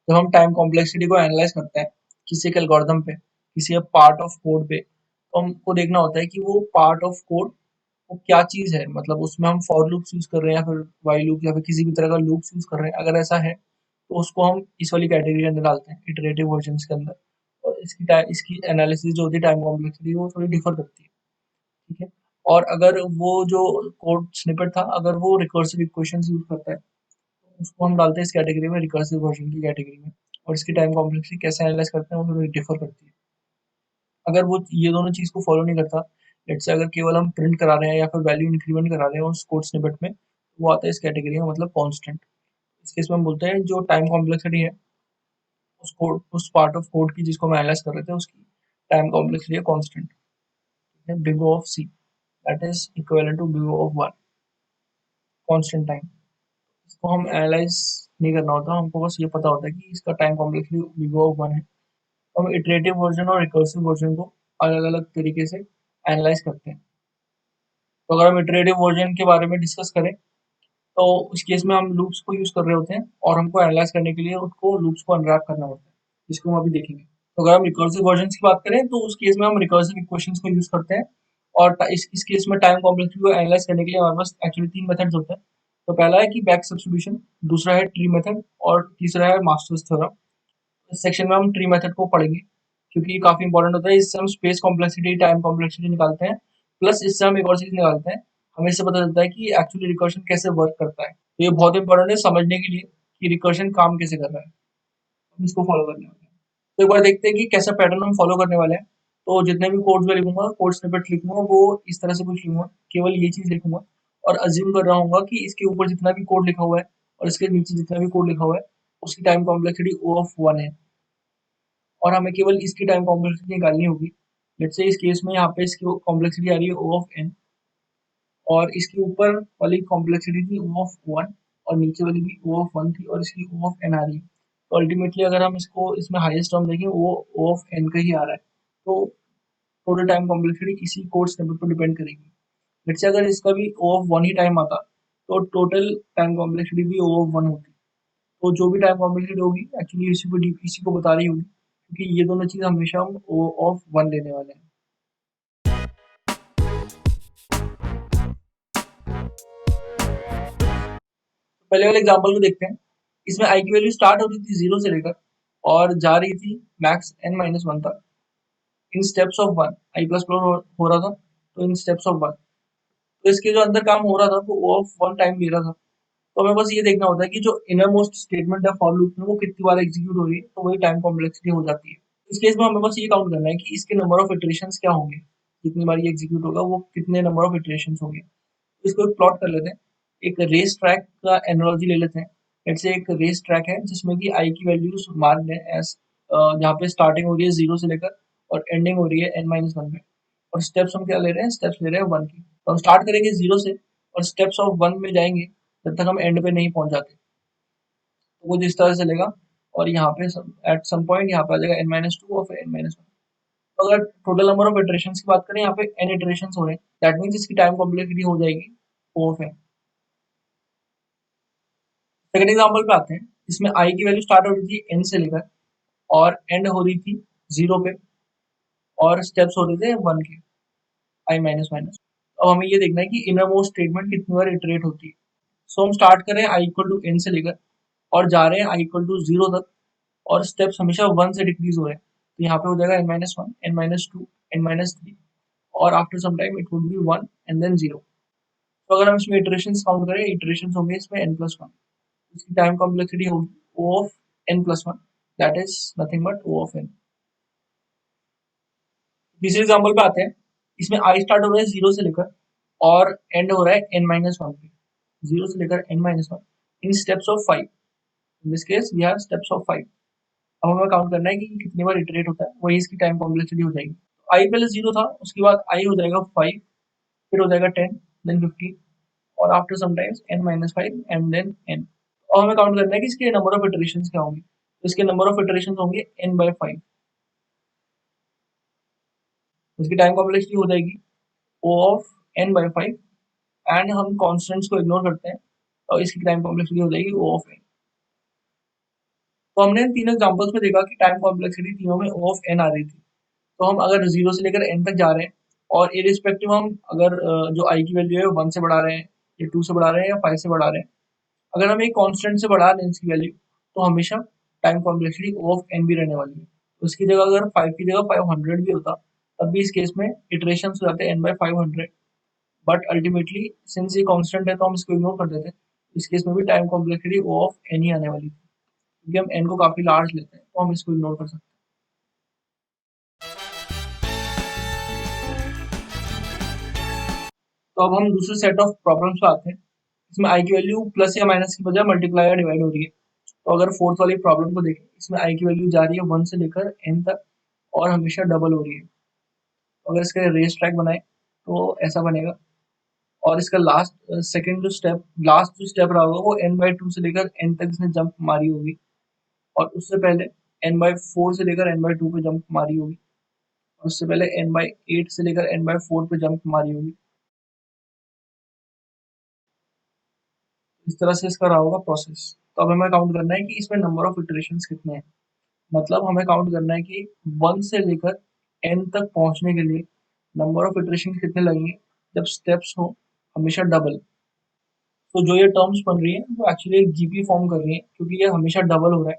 जब हम time complexity को एनालाइज करते हैं किसी एक एल्गोरिथम पे, किसी एक पार्ट ऑफ कोड पे, तो हमको देखना होता है कि वो पार्ट ऑफ कोड वो क्या चीज़ है। मतलब उसमें हम फॉर लूप्स यूज़ कर रहे हैं या फिर व्हाइल लूप या फिर किसी भी तरह का लूप्स यूज़ कर रहे हैं। अगर ऐसा है तो उसको हम इस वाली कैटेगरी के अंदर डालते हैं, इटरेटिव वर्जन्स के अंदर। और इसकी एनालिसिस जो होती है टाइम कॉम्प्लेक्सिटी वो थोड़ी डिफर करती है। ठीक है। और अगर वो जो कोड स्निपेट था अगर वो रिकर्सिव इक्वेशंस यूज़ करता है, तो उसको हम डालते हैं इस कैटेगरी में, रिकर्सिव वर्जन की कैटेगरी में। और इसकी टाइम कॉम्प्लेक्सिटी कैसे एनालाइज करते हैं वो थोड़ी डिफर करती है। अगर वो ये दोनों चीज़ को फॉलो नहीं करता, लेट्स से अगर केवल हम प्रिंट करा रहे हैं या फिर वैल्यू इंक्रीमेंट करा रहे हैं उस कोड स्निपेट में, वो आता है इस कैटेगरी में, मतलब कांस्टेंट। इस केस में हम बोलते हैं जो टाइम कॉम्प्लेक्सिटी है उस कोड उस पार्ट ऑफ कोड की जिसको हम एनालाइज कर रहे थे उसकी टाइम कॉम्प्लेक्सिटी है कांस्टेंट। है big O of C that is equivalent to big O of 1 constant time. इसको हम एनालाइज नहीं करना होता, हमको बस ये पता होता है कि इसका time complexity big O of 1 है। तो हम इटरेटिव वर्जन और रिकर्सिव वर्जन को अलग अलग तरीके से एनालाइज करते हैं। तो अगर हम इटरेटिव वर्जन के बारे में डिस्कस करें तो उस केस में हम लूप्स को यूज कर रहे होते हैं और हमको एनालाइज करने के लिए उसको लूप्स को अनरैप करना होता है, जिसको हम अभी देखेंगे। तो अगर हम रिकर्सिव वर्जन की बात करें तो उस केस में हम रिकर्सिव इक्वेशंस को यूज करते हैं। और इस केस में टाइम कॉम्प्लेक्सिटी को एनालाइज करने के लिए हमारे पास एक्चुअली तीन मेथड्स होते हैं। तो पहला है कि बैक सब्स्टिट्यूशन, दूसरा है ट्री मेथड और तीसरा है मास्टर्स थ्योरम। इस सेक्शन में हम ट्री मेथड को पढ़ेंगे क्योंकि ये काफी इंपॉर्टेंट होता है। इससे हम स्पेस कॉम्प्लेक्सिटी टाइम कॉम्प्लेक्सिटी निकालते हैं, प्लस इससे हम एक और चीज निकालते हैं, हमें इससे पता चलता है कि एक्चुअली रिकर्शन कैसे वर्क करता है। तो ये बहुत इंपॉर्टेंट है समझने के लिए कि रिकर्शन काम कैसे कर रहा है, हम इसको फॉलो करने वाले हैं। तो एक बार देखते हैं कि कैसा पैटर्न हम फॉलो करने वाले हैं। तो जितने भी कोड्स मैं लिखूंगा, कोड स्निपेट लिखूंगा, वो इस तरह से कुछ लिखूंगा, केवल ये चीज लिखूंगा और अज्यूम कर रहा हूँ कि इसके ऊपर जितना भी कोड लिखा हुआ है और इसके नीचे जितना भी कोड लिखा हुआ है उसकी टाइम कॉम्प्लेक्सिटी O ऑफ 1 है और हमें केवल इसकी टाइम कॉम्प्लेक्सिटी निकालनी होगी। लेट्स से इस केस में यहाँ पे इसकी कॉम्प्लेक्सिटी आ रही है O ऑफ n और इसके ऊपर वाली कॉम्प्लेक्सिटी थी O ऑफ 1 और नीचे वाली भी O ऑफ 1 थी और इसकी O ऑफ n आ रही है। तो अल्टीमेटली अगर हम इसको इसमें हाईएस्ट टर्म देखें वो O ऑफ n का ही आ रहा है। तो टोटल टाइम कॉम्प्लेक्सिटी इसी कोड स्निपेट पर डिपेंड करेगी। लेट्स से अगर इसका भी O ऑफ 1 ही टाइम आता तो टोटल टाइम कॉम्प्लेक्सिटी भी O ऑफ 1 होती। तो जो भी टाइम कॉम्प्लेक्सिटी होगी एक्चुअली इसी को बता रही होगी क्योंकि ये दोनों चीज हमेशा हम O ऑफ 1 लेने वाले हैं। पहले वाले एग्जांपल को देखते हैं। इसमें आई की वैल्यू स्टार्ट होती थी 0 से लेकर और जा रही थी मैक्स n माइनस 1 तक in steps of 1। I plus plus हो रहा था तो इन स्टेप्स ऑफ 1। तो इसके जो अंदर काम हो रहा था वो O ऑफ 1 टाइम ले रहा था। तो हमें बस ये देखना होता है कि जो इनर मोस्ट स्टेटमेंट है फॉर लूप में वो कितनी बार एग्जीक्यूट हो रही है, तो वही टाइम कॉम्प्लेक्सिटी हो जाती है। इस केस में हमें बस ये काउंट करना है कि इसके नंबर ऑफ इटरेशंस क्या होंगे, जितनी बार ये एग्जीक्यूट होगा वो कितने नंबर ऑफ इटरेशंस होंगे। तो इसको एक प्लॉट कर लेते हैं। एक रेस ट्रैक का एनालॉजी ले लेते हैं। लेट्स से एक रेस ट्रैक है जिसमें कि आई की वैल्यूज मान लें एज जहाँ पे स्टार्टिंग हो रही है 0 से लेकर और एंडिंग हो रही है n माइनस 1 में। और स्टेप्स हम क्या ले रहे हैं, स्टेप्स ले रहे हैं 1 की। तो हम स्टार्ट करेंगे 0 से और स्टेप्स ऑफ 1 में जाएंगे जब तक हम एंड पे नहीं पहुंच जाते। तो वो जिस तरह से चलेगा और यहाँ पे एट सम पॉइंट यहाँ पे आ जाएगा n माइनस 2 और फिर n माइनस 1। तो अगर टोटल नंबर ऑफ इटरेशंस की बात करें यहाँ पे n इटरेशंस हो रहे हैं, दैट मीन्स इसकी टाइम कॉम्प्लेक्सिटी हो जाएगी O of n। Second example पे आते हैं। इसमें i की वैल्यू स्टार्ट हो रही थी n से लेकर और एंड हो रही थी 0 पे और स्टेप्स हो रहे थे 1 के, i माइनस माइनस। अब हमें ये देखना है कि इनर मोस्ट स्टेटमेंट कितनी बार इटरेट होती है। सो हम स्टार्ट करें i इक्वल टू n से लेकर और जा रहे हैं i इक्वल टू 0 तक और स्टेप्स हमेशा 1 से डिक्रीज हो रहे हैं। तो यहाँ पे हो जाएगा n minus 1, n minus 2, n minus 3 और after some time it would be 1 and then 0। तो अगर हम इसमें इटरेशंस काउंट करें, इटरेशंस होंगे इसमें n प्लस 1। इसकी टाइम कॉम्प्लेक्सिटी होगी O of n plus 1 that is nothing but O of n। तीसरे एग्जांपल पे आते हैं। इसमें i स्टार्ट हो रहा है 0 से लेकर और एंड हो रहा है n माइनस 1 पे। 0 से लेकर n minus 1 in steps of 5। In this case we have steps of 5। अब हमें काउंट करना है कि कितनी बार इटरेट होता है, वही इसकी टाइम कॉम्प्लेक्सिटी हो जाएगी। तो i पहले 0 था, उसके बाद i हो जाएगा 5, फिर हो जाएगा 10, देन 15 और after some times n minus 5 and then n। और हमें काउंट करना है कि इसके नंबर ऑफ इटरेशंस क्या होंगे। तो इसके नंबर ऑफ इटरेशंस होंगे n बाय 5। इसकी टाइम कॉम्प्लेक्सिटी हो जाएगी O of n by 5 and हम कॉन्स्टेंट्स को इग्नोर करते हैं और इसकी टाइम कॉम्प्लेक्सिटी हो जाएगी O ऑफ n। तो हमने इन तीनों एग्जांपल्स में देखा कि टाइम कॉम्प्लेक्सिटी तीनों में O ऑफ n आ रही थी। तो हम अगर 0 से लेकर n तक जा रहे हैं और इर्रिस्पेक्टिव हम अगर जो i की वैल्यू है वो 1 से बढ़ा रहे हैं या 2 से बढ़ा रहे हैं या 5 से बढ़ा रहे हैं, अगर हम एक कांस्टेंट से बढ़ा रहे हैं इसकी वैल्यू, तो हमेशा time complexity O of n भी रहने वाली है। तो इसकी जगह अगर 5 की जगह 500 भी होता, तब भी इस केस में इटरेशंस हो जाते n by 500, but ultimately since ये कांस्टेंट है तो हम इसको इग्नोर कर देते हैं। इस केस में भी time complexity O of n ही आने वाली थी, क्योंकि हम n को काफी लार्ज लेते हैं, तो हम इसको इग्नोर कर सकते हैं। तो अब हम दूसरे सेट ऑफ प्रॉब्लम्स पे आते हैं। इसमें i की वैल्यू प्लस या माइनस की बजाय मल्टीप्लाई या डिवाइड हो रही है। तो अगर फोर्थ वाली प्रॉब्लम को देखें, इसमें i की वैल्यू जा रही है 1 से लेकर n तक और हमेशा डबल हो रही है। तो अगर इसका रेस ट्रैक बनाए तो ऐसा बनेगा, और इसका सेकंड जो स्टेप लास्ट जो स्टेप रहा होगा वो n/2 से लेकर n तक इसने जंप मारी होगी, और उससे पहले n/4 से लेकर n/2 पे जंप मारी होगी, और उससे पहले n/8 से लेकर n/4 पे जंप मारी होगी। इस तरह से इसका रहा होगा प्रोसेस। तो अब हमें काउंट करना है कि इसमें नंबर ऑफ इटरेशंस कितने हैं। मतलब हमें काउंट करना है कि 1 से लेकर n तक पहुंचने के लिए नंबर ऑफ इटरेशन कितने लगेंगे जब स्टेप्स हो हमेशा डबल। तो जो ये टर्म्स बन रही है वो एक्चुअली एक जीपी फॉर्म कर रही है, क्योंकि ये हमेशा डबल हो रहा है।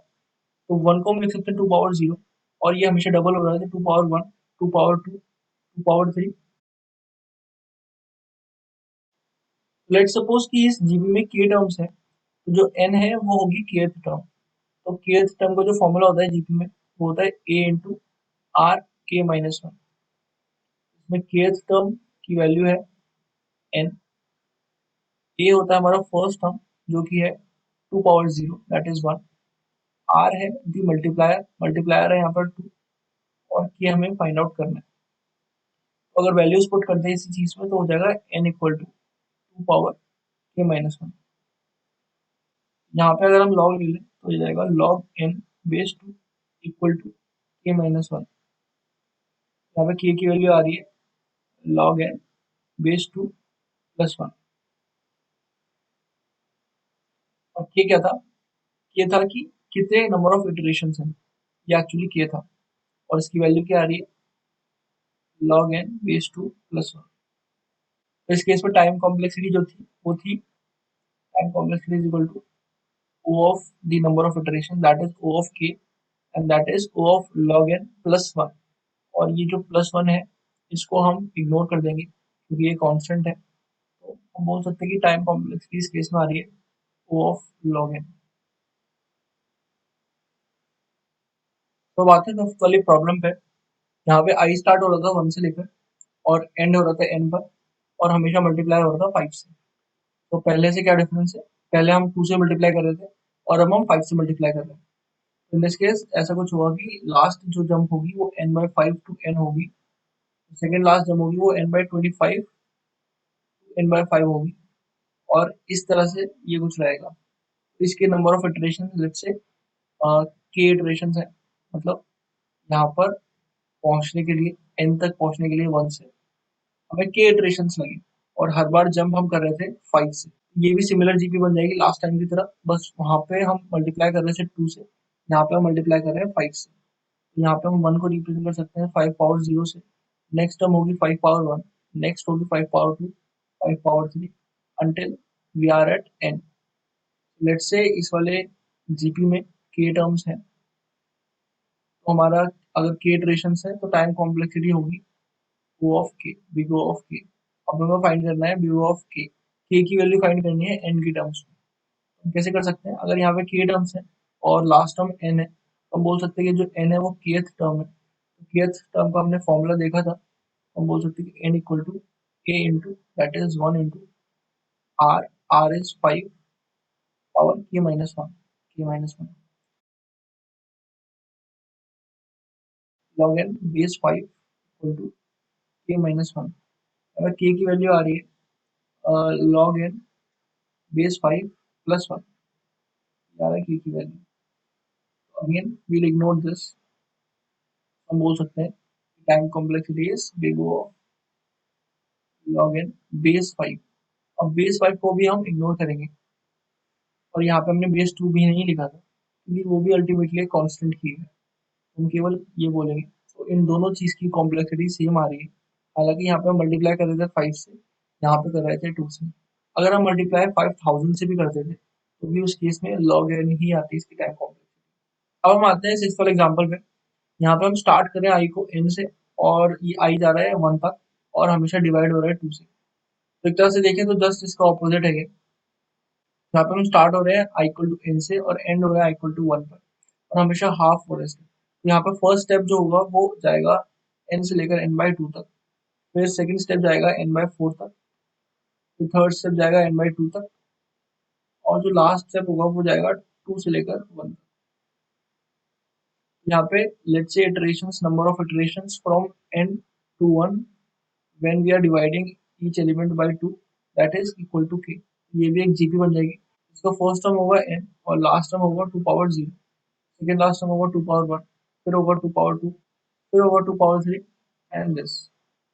तो 1 को हम लिख सकते हैं 2 पावर 0, और ये हमेशा डबल हो रहा है तो 2 power 1, 2 power 2, 2 power 3। Let suppose कि इस जीबी में k टर्म्स है, तो जो n है वो होगी kth टर्म। तो kth टर्म का जो फॉर्मूला होता है जीपी में वो होता है a इंटू आर k-1। इसमें kth टर्म की वैल्यू है n, a होता है हमारा फर्स्ट टर्म जो कि है 2 पावर 0 दैट इज 1, r है दी मल्टीप्लायर, मल्टीप्लायर है यहाँ पर 2, और k हमें फाइंड आउट करना है। तो अगर वैल्यूज पुट करते हैं इसी चीज में तो हो जाएगा n equal to 2 power k-1। यहाँ पे अगर हम लॉग ले लें तो हो जाएगा log n base 2 equal to k-1। यहाँ पे k की वैल्यू आ रही है लॉग n बेस 2 प्लस 1। और k क्या था? k था कि कितने नंबर ऑफ इटरेशन हैं, ये एक्चुअली k था, और इसकी वैल्यू क्या आ रही है लॉग n बेस 2 प्लस 1। तो इस केस में टाइम कॉम्प्लेक्सिटी जो थी वो थी time complexity is equal to O of the number of iteration, that is O of k, and that is O of log n plus 1। और ये जो प्लस 1 है इसको हम इग्नोर कर देंगे क्योंकि ये कांस्टेंट है। तो हम बोल सकते हैं कि टाइम कॉम्प्लेक्सिटी इस केस में आ रही है O of log n। तो बात है फिफ्थ वाली प्रॉब्लम पे। यहाँ पे i स्टार्ट हो रहा था 1 से लेकर और एंड हो रहा था n पर, और हमेशा मल्टीप्लाई हो रहा था 5 से। तो पहले से क्या डिफरेंस है, पहले हम 2 से मल्टीप्लाई कर रहे थे और अब हम 5 से मल्टीप्लाई कर रहे हैं। इन दिस केस ऐसा कुछ होगा कि लास्ट जो जंप होगी वो n/5 टू n होगी, सेकंड लास्ट जंप होगी वो n/25 टू n/5 होगी, और इस तरह से ये कुछ रहेगा। इसके number of iteration let's say k iteration है, मतलब यहाँ पर पहुंचने के लिए n तक पहुंचने के लिए 1 से हमें k इटरेशन लगे, और हर बार जंप हम कर रहे थे 5 से। ये भी सिमिलर जीपी बन जाएगी लास्ट टाइम की तरह, बस वहां पे हम मल्टीप्लाई कर रहे थे 2 से, यहाँ पे हम मल्टीप्लाई कर रहे हैं 5 से। यहाँ पे हम 1 को रिप्रेजेंट कर सकते हैं 5 पावर 0 से, नेक्स्ट टर्म होगी 5 पावर 1, नेक्स्ट होगी 5 power 2, 5 power 3, until we are at n। Let's say इस वाले जीपी में k टर्म्स हैं, तो हमारा अगर k इटरेशंस है तो टाइम कॉम्प्लेक्सिटी होगी O of k, big O of k। अब हमें फाइंड करना है बिग O ऑफ k की वैल्यू फाइंड करनी है n की टर्म्स में। हम कैसे कर सकते हैं, अगर यहाँ पे k टर्म्स है और लास्ट टर्म n है, तो हम बोल सकते हैं कि जो n है वो kth टर्म है। तो kth टर्म का हमने फॉर्मूला देखा था, हम बोल सकते हैं कि n equal to a into that is 1 into r, r is 5 power k-1, k-1 log n base 5 equal to k-1। अगर k की वैल्यू आ रही है लॉग n बेस 5 प्लस 1, आ रहा है k की वैल्यू। अगेन वील इग्नोर दिस, हम बोल सकते हैं time complexity is big O of log n base 5। अब बेस 5 को भी हम इग्नोर करेंगे, और यहाँ पे हमने बेस 2 भी नहीं लिखा था, क्योंकि वो भी अल्टीमेटली एक कांस्टेंट ही है। हम केवल ये बोलेंगे। तो इन दोनों चीज़ की कॉम्प्लेक्सिटी सेम आ रही है। हालाँकि यहाँ पे हम मल्टीप्लाई कर रहे थे 5 से, यहाँ पे कर रहे थे 2 से। अगर हम मल्टीप्लाई 5000 से भी करते थे, तो भी उस केस में log n ही आती है इसकी टाइम कॉम्प्लेक्सिटी। अब हम आते हैं सिक्स्थ वाले एग्जांपल पे। यहाँ पे हम स्टार्ट करें i को n से और ये i जा रहा है 1 तक और हमेशा डिवाइड हो रहा है 2 से। तो एक तरह से देखें तो जस्ट इसका ऑपोजिट है ये। यहाँ पे हम स्टार्ट हो रहे हैं i इक्वल टू n से और एंड हो रहा है i इक्वल टू 1 पर और हमेशा हाफ हो रहा है इसके। तो यहाँ पे फर्स्ट स्टेप जो होगा वो जाएगा n से लेकर n/2 तक, फिर सेकंड स्टेप जाएगा n/4 तक, फिर थर्ड स्टेप जाएगा n/2 तक और जो लास्ट स्टेप होगा वो जाएगा 2 से लेकर 1 तक। यहाँ पे let's say iterations number of iterations from n to 1 when we are dividing each element by 2 that is equal to k। ये भी एक जीपी बन जाएगी। इसका फर्स्ट टर्म होगा n और लास्ट टर्म होगा 2 पावर 0, सेकंड लास्ट टर्म होगा 2 पावर 1, फिर होगा 2 पावर 2, फिर होगा 2 पावर 3 एंड दिस।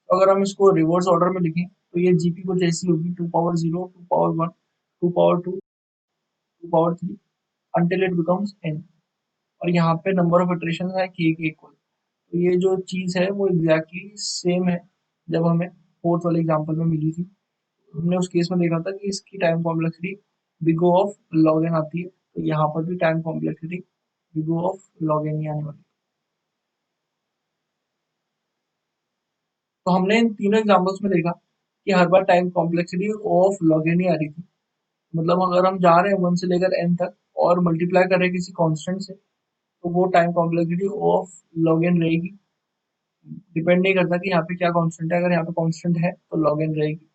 तो अगर हम इसको रिवर्स ऑर्डर में लिखें तो ये जीपी कुछ ऐसी होगी 2 power 0, 2 power 1, 2 power 2, 2 power 3 until it becomes n। और यहाँ पे नंबर ऑफ इटरेशन है k के इक्वल। तो ये जो चीज़ है वो एग्जैक्टली सेम है जब हमें फोर्थ वाले एग्जांपल में मिली थी। हमने उस केस में देखा था कि इसकी time complexity big O of log n आती है, तो यहाँ पर भी time complexity big O of log n ही आने वाली है। तो हमने इन तीनों एग्जांपल्स में देखा कि हर बार time complexity O of log n ही आ रही थी। मतलब अगर हम जा रहे हैं 1 से लेकर n तक और मल्टीप्लाई कर रहे हैं किसी कांस्टेंट से, तो वो time complexity O of log n रहेगी। डिपेंड नहीं करता कि यहाँ पे क्या कांस्टेंट है, अगर यहाँ पे कांस्टेंट है तो log n रहेगी।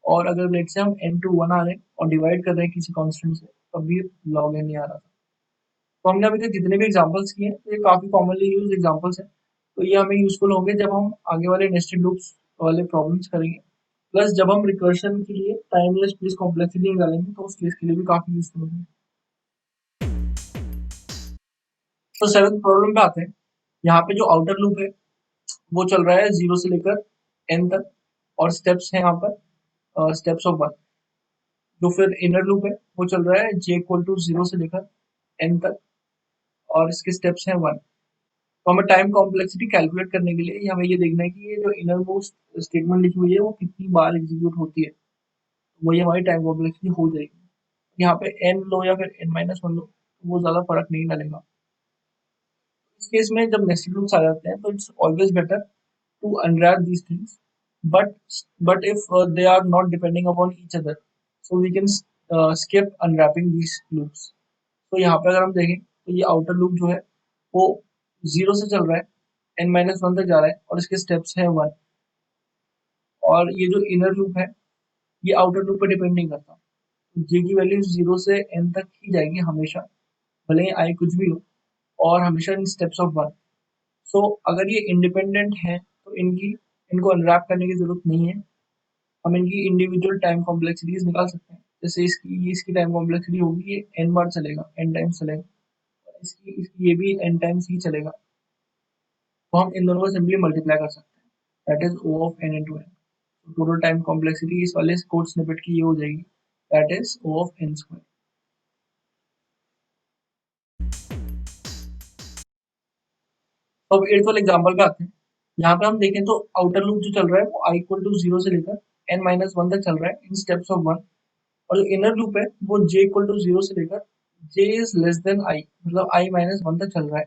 और अगर लेट्स से हम n to 1 आ रहे हैं और डिवाइड कर रहे हैं किसी कांस्टेंट से, तब भी log n ही आ रहा था। तो हमने अभी तक जितने भी एग्जांपल्स किए हैं, तो ये काफ़ी कॉमनली यूज्ड एग्जांपल्स हैं। तो ये हमें यूज़फुल होंगे जब हम आगे वाले नेस्टेड लूप्स वाले प्रॉब्लम्स करेंगे। प्लस जब हम रिकर्शन के लिए टाइमलेस स्पेस कॉम्प्लेक्सिटी निकालेंगे, तो उस केस के लिए भी काफ़ी यूज़फुल होंगे। तो सेवंथ प्रॉब्लम पे आते हैं। यहाँ पे जो आउटर लूप है, वो चल रहा है 0 से लेकर n तक और स्टेप्स हैं यहाँ पर स्टेप्स ऑफ 1। जो फिर इनर लूप है, वो चल रहा है j इक्वल टू 0 से लेकर n तक और इसके स्टेप्स हैं 1। तो हमें टाइम कॉम्प्लेक्सिटी कैलकुलेट करने के लिए हमें ये देखना है कि ये जो इनर मोस्ट स्टेटमेंट लिखी हुई है वो कितनी बार एग्जीक्यूट होती है, तो वही हमारी टाइम कॉम्प्लेक्सिटी हो जाएगी। यहाँ पे n लो या फिर n-1 लो, तो वो ज़्यादा फर्क नहीं डालेगा। इस केस में जब नेस्टेड लूप्स आ जाते हैं तो it's always better to unwrap these things, but but if they are not depending upon each other, so we can skip unwrapping these loops। तो यहाँ पे अगर हम देखें तो ये आउटर लूप जो है वो 0 से चल रहा है n-1 तक जा रहा है और इसके स्टेप्स हैं 1। और ये जो इनर लूप है ये आउटर लूप पे डिपेंड नहीं करता। j की वैल्यू 0 से n तक ही जाएगी हमेशा, भले ही i कुछ भी हो, और हमेशा इन स्टेप्स ऑफ 1। सो अगर ये इंडिपेंडेंट हैं तो इनको अनरैप करने की जरूरत नहीं है। हम इनकी इंडिविजुअल टाइम कॉम्प्लेक्सिटीज निकाल सकते हैं। जैसे इसकी टाइम कॉम्प्लेक्सिटी होगी, ये n बार चलेगा, n टाइम्स चलेगा, इसकी ये भी n टाइम्स ही चलेगा। तो हम इन दोनों को सिंपली मल्टीप्लाई कर सकते हैं, that is O of n into n। Total time complexity इस वाले कोड स्निपेट की ये हो जाएगी, that is O of n square. तो अब एट्थ वाले एग्जांपल पे आते हैं। यहाँ पे हम देखें तो आउटर लूप जो चल रहा है वो i इक्वल टू 0 से लेकर n-1 तक चल रहा है इन स्टेप्स ऑफ 1। और जो इनर लूप है वो j इक्वल टू 0 से लेकर j is less than i, मतलब i-1 तक चल रहा है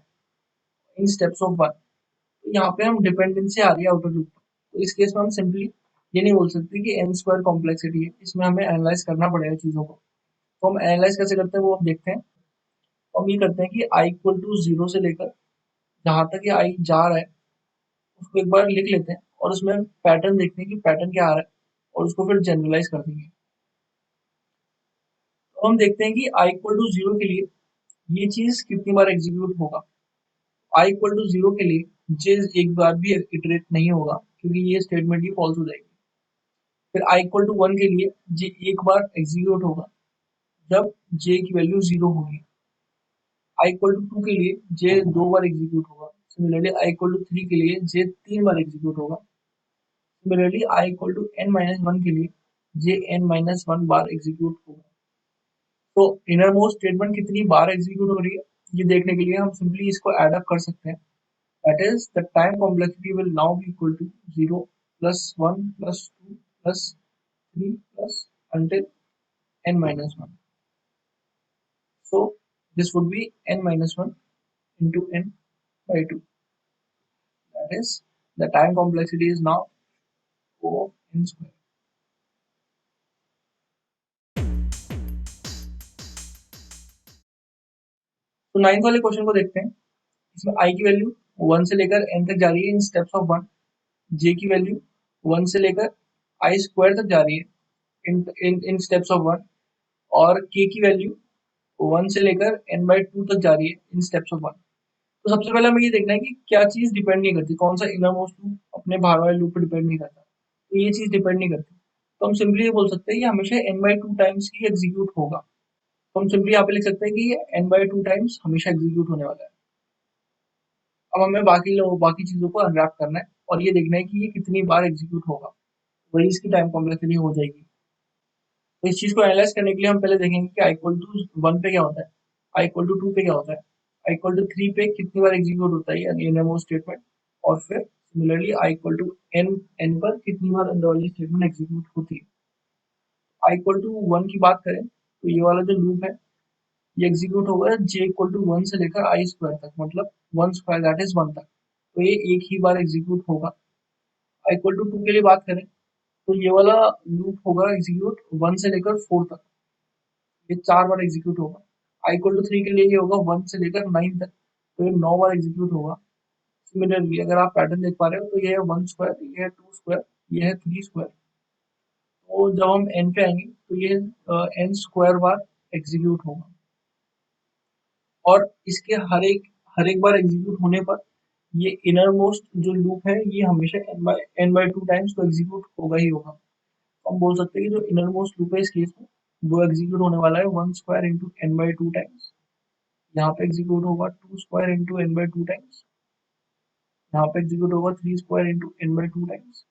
इन स्टेप्स ऑफ 1। तो यहाँ पे हम डिपेंडेंसी आ रही है आउटर लूप पर। तो इस केस में हम सिंपली ये नहीं बोल सकते कि n स्क्वायर कॉम्प्लेक्सिटी है, इसमें हमें एनालाइज करना पड़ेगा चीज़ों को। तो हम एनालाइज कैसे करते हैं वो हम देखते हैं। तो हम ये करते हैं कि i इक्वल टू 0 से लेकर जहाँ तक ये i जा रहा है उसको एक बार लिख लेते हैं और उसमें पैटर्न देखते हैं कि पैटर्न क्या आ रहा है और उसको फिर जनरलाइज कर देंगे। तो हम देखते हैं कि i इक्वल टू 0 के लिए ये चीज़ कितनी बार एग्जीक्यूट होगा। i इक्वल टू 0 के लिए j एक बार भी इटरेट नहीं होगा क्योंकि ये स्टेटमेंट ही फॉल्स हो जाएगी। फिर i इक्वल टू 1 के लिए j एक बार एग्जीक्यूट होगा जब j की वैल्यू 0 होगी। i इक्वल टू 2 के लिए j दो बार एग्जीक्यूट होगा। सिमिलरली i इक्वल टू 3 के लिए j 3 बार एग्जीक्यूट होगा। Similarly i equal to n-1 के लिए j n-1 बार एग्जीक्यूट होगा। तो इनर मोस्ट स्टेटमेंट कितनी बार एग्जीक्यूट हो रही है ये देखने के लिए हम सिंपली इसको ऐड अप कर सकते हैं। That is the time complexity will now be equal to 0 plus 1 plus 2 plus 3 plus until n minus 1. So this would be n minus 1 into n by 2. That is the time complexity is now O of n square. तो ninth वाले question को देखते हैं। इसमें i की value 1 से लेकर n तक जा रही है इन स्टेप्स ऑफ 1, j की वैल्यू 1 से लेकर i स्क्वायर तक जा रही है इन स्टेप्स ऑफ 1, और k की वैल्यू 1 से लेकर n by 2 तक जा रही है इन स्टेप्स ऑफ 1। तो सबसे पहले हमें ये देखना है कि क्या चीज डिपेंड नहीं करती, कौन सा इनर मोस्ट लूप अपने बाहर वाले लूप पर डिपेंड नहीं करता, तो ये चीज डिपेंड नहीं करती। तो हम सिंपली ये बोल सकते हैं कि हमेशा n by 2 times he execute होगा। तो हम सिंपली यहाँ पे लिख सकते हैं कि ये n by 2 टाइम्स हमेशा एग्जीक्यूट होने वाला है। अब हमें बाकी चीजों को अनरैप करना है और ये देखना है कि ये कितनी बार एग्जीक्यूट होगा, वही इसकी टाइम कॉम्प्लेक्सिटी हो जाएगी। तो इस चीज को एनालाइज करने के लिए हम पहले देखेंगे कि आई इक्वल टू 1 पे क्या होता है, आई इक्वल टू 2 पे क्या होता है, आई इक्वल टू 3 पे कितनी बार एग्जीक्यूट होता है यानी इनरमोस्ट स्टेटमेंट, और फिर similarly i equal to n पर कितनी बार अंदर वाली स्टेटमेंट एग्जीक्यूट होती है। आई इक्वल टू 1 की बात करें तो ये वाला जो लूप है ये एग्जीक्यूट होगा जे इक्वल टू 1 से लेकर आई स्क्वायर तक, मतलब 1 स्क्वायर दैट इज 1 तक, तो ये एक ही बार एग्जीक्यूट होगा। आई इक्वल टू 2 के लिए बात करें तो ये वाला लूप होगा एग्जीक्यूट 1 से लेकर 4 तक, ये 4 बार एग्जीक्यूट होगा। आई इक्वल टू 3 के लिए ये होगा 1 से लेकर 9 तक, तो ये 9 बार एग्जीक्यूट होगा। सिमिलरली अगर आप पैटर्न देख पा रहे हो तो ये है 1 स्क्वायर, ये है 2 स्क्वायर, ये है 3 स्क्वायर। तो जब हम n पे आएंगे तो ये n स्क्वायर बार एग्जीक्यूट होगा, और इसके हर एक बार एग्जीक्यूट होने पर ये इनर मोस्ट जो लूप है ये हमेशा n by 2 टाइम्स तो एग्जीक्यूट होगा ही होगा। तो हम बोल सकते हैं कि जो इनर मोस्ट लूप है इस केस में वो एग्जीक्यूट होने वाला है 1 square into n by 2 times, यहाँ पे एग्जीक्यूट होगा 2 square into n by 2 times, यहाँ पे एग्जीक्यूट होगा 3 square into n by 2 times.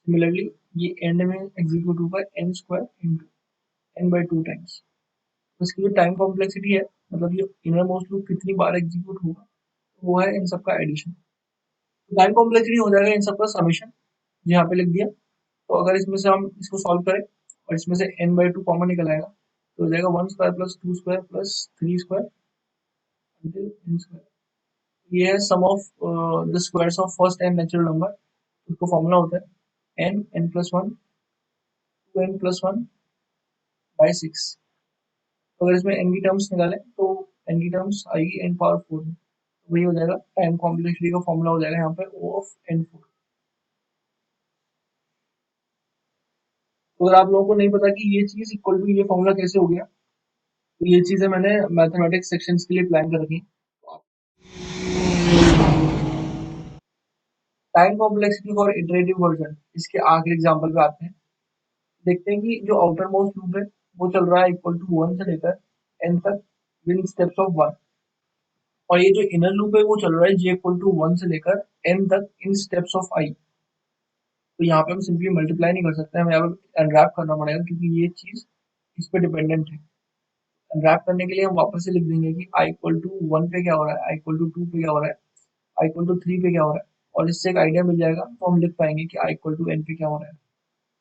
Similarly ये एंड में एग्जीक्यूट होगा n square into n by 2 times. तो इसकी जो टाइम कॉम्प्लेक्सिटी है, मतलब ये इनर मोस्ट लूप कितनी बार एग्जीक्यूट होगा, तो वो है इन सबका एडिशन। तो टाइम कॉम्प्लेक्सिटी हो जाएगा इन सबका समेशन, यहाँ पे लिख दिया। तो अगर इसमें से हम इसको सॉल्व करें और इसमें से n by 2 कॉमन निकल आएगा तो हो जाएगा 1 square plus 2 square plus 3 square until n square. ये है sum of the squares of first n natural number. इसको फॉर्मूला होता है n plus 1 2n plus 1 by 6। तो अगर इसमें n की टर्म्स निकालें तो n की टर्म्स आएगी n पावर 4 में, तो वही हो जाएगा टाइम कॉम्प्लेक्सिटी का फॉर्मूला हो जाएगा यहाँ पे O ऑफ n4। तो अगर आप लोगों को नहीं पता कि ये चीज इक्वल टू ये फॉर्मूला कैसे हो गया, तो ये चीजें मैंने मैथमेटिक्स सेक्शंस के लिए प्लान कर रखी है। Time complexity for iterative version, इसके आखिरी एग्जांपल पे आते हैं। देखते हैं कि जो आउटर मोस्ट लूप है वो चल रहा है इक्वल टू 1 से लेकर n तक विद स्टेप्स ऑफ 1, और ये जो इनर लूप है वो चल रहा है j इक्वल टू 1 से लेकर n तक इन स्टेप्स ऑफ i। तो यहाँ पे हम सिंपली मल्टीप्लाई नहीं कर सकते, हमें यहाँ पे अनरैप करना पड़ेगा क्योंकि ये चीज इस पे डिपेंडेंट है। अनरैप करने के लिए हम वापस से लिख देंगे कि i इक्वल टू 1 पे क्या हो रहा है, i इक्वल टू 2 पे क्या हो रहा है, i इक्वल टू 3 पे क्या हो रहा है, और इससे एक आइडिया मिल जाएगा तो हम लिख पाएंगे कि i इक्वल टू n पे क्या हो रहा है।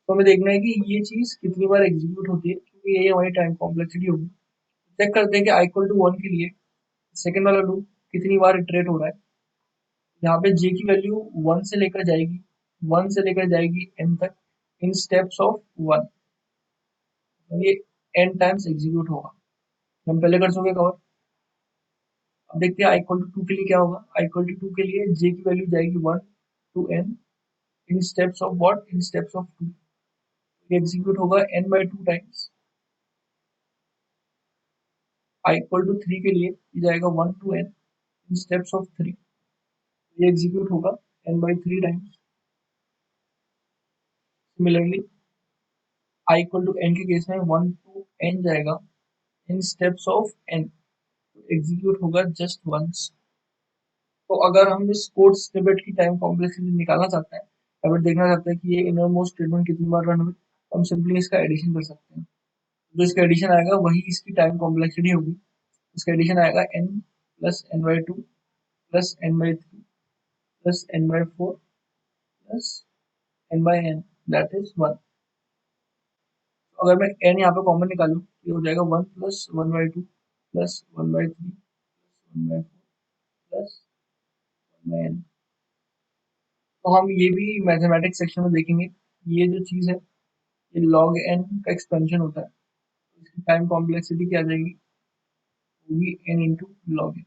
तो हमें देखना है कि ये चीज कितनी बार एग्जीक्यूट होती है क्योंकि यही हमारी टाइम कॉम्प्लेक्सिटी होगी। चेक करते हैं कि i इक्वल टू 1 के लिए सेकंड वाला लूप कितनी बार इटरेट हो रहा है। यहाँ पे j की वैल्यू 1 से लेकर जाएगी 1 से लेकर जाएगी n तक इन स्टेप्स ऑफ 1, ये n टाइम्स एग्जीक्यूट होगा। हम पहले कर चुके कवर। अब देखते हैं i इक्वल टू 2 के लिए क्या होगा। i इक्वल टू 2 के लिए j की वैल्यू जाएगी 1 to n in steps of what, in steps of 2, ये एग्जीक्यूट होगा n by 2 times. i equal to 3 के लिए ये जाएगा 1 to n in steps of 3, ये एग्जीक्यूट होगा n by 3 times. Similarly i equal to n के केस में 1 टू n जाएगा in steps of n, execute होगा जस्ट वंस। तो अगर हम इस कोड स्निपेट की टाइम कॉम्प्लेक्सिटी निकालना चाहते हैं या फिर देखना चाहते हैं कि ये इनर मोस्ट स्टेटमेंट कितनी बार रन हुई, तो हम सिंपली इसका एडिशन कर सकते हैं। जो इसका एडिशन आएगा वही इसकी टाइम कॉम्प्लेक्सिटी होगी। इसका एडिशन आएगा n plus n by two plus n by three plus n by four plus n by n that is 1। अगर मैं n यहाँ पे कॉमन निकालूँ ये हो जाएगा 1 plus 1 by two plus 1 by three plus 1 by four plus 1 by n। तो हम ये भी मैथमेटिक्स सेक्शन में देखेंगे। ये जो चीज़ है ये log n का एक्सपेंशन होता है। इसकी टाइम कॉम्प्लेक्सिटी क्या आ जाएगी, वो भी n इंटू लॉग n।